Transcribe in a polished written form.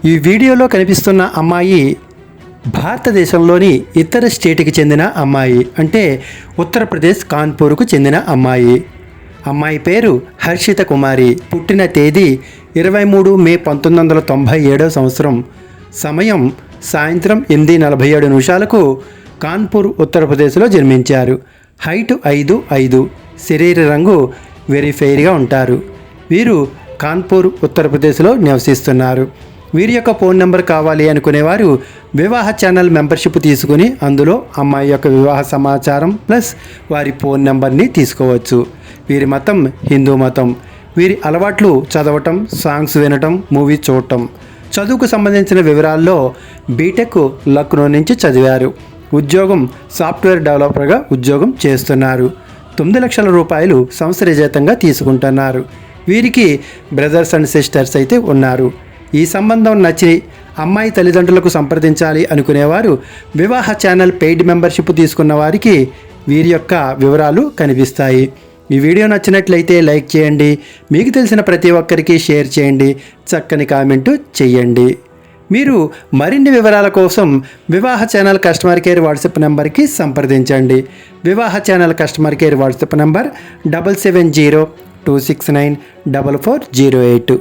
ఈ వీడియోలో కనిపిస్తున్న అమ్మాయి భారతదేశంలోని ఇతర స్టేట్కి చెందిన అమ్మాయి, అంటే ఉత్తరప్రదేశ్ కాన్పూర్కు చెందిన అమ్మాయి. అమ్మాయి పేరు హర్షిత కుమారి. పుట్టిన తేదీ 23 మే 1997 సంవత్సరం. సమయం సాయంత్రం 8:47 కాన్పూర్, ఉత్తరప్రదేశ్లో జన్మించారు. హైట్ 5'5", శరీర రంగు వెరీ ఫెయిర్గా ఉంటారు. వీరు కాన్పూర్, ఉత్తరప్రదేశ్లో నివసిస్తున్నారు. వీరి యొక్క ఫోన్ నెంబర్ కావాలి అనుకునేవారు వివాహ ఛానల్ మెంబర్షిప్ తీసుకుని అందులో అమ్మాయి యొక్క వివాహ సమాచారం ప్లస్ వారి ఫోన్ నెంబర్ని తీసుకోవచ్చు. వీరి మతం హిందూ మతం. వీరి అలవాట్లు చదవటం, సాంగ్స్ వినటం, మూవీ చూడటం. చదువుకు సంబంధించిన వివరాల్లో బీటెక్ లక్నో నుంచి చదివారు. ఉద్యోగం సాఫ్ట్వేర్ డెవలపర్గా ఉద్యోగం చేస్తున్నారు. 9 లక్షల రూపాయలు సంవత్సర జీతంగా తీసుకుంటున్నారు. వీరికి బ్రదర్స్ అండ్ సిస్టర్స్ అయితే ఉన్నారు. ఈ సంబంధం నచ్చి అమ్మాయి తల్లిదండ్రులకు సంప్రదించాలి అనుకునేవారు వివాహ ఛానల్ పెయిడ్ మెంబర్షిప్ తీసుకున్న వారికి వీరి యొక్క వివరాలు కనిపిస్తాయి. ఈ వీడియో నచ్చినట్లయితే లైక్ చేయండి, మీకు తెలిసిన ప్రతి ఒక్కరికి షేర్ చేయండి, చక్కని కామెంటు చేయండి. మీరు మరిన్ని వివరాల కోసం వివాహ ఛానల్ కస్టమర్ కేర్ వాట్సాప్ నెంబర్కి సంప్రదించండి. వివాహ channel customer care WhatsApp number 7702694408.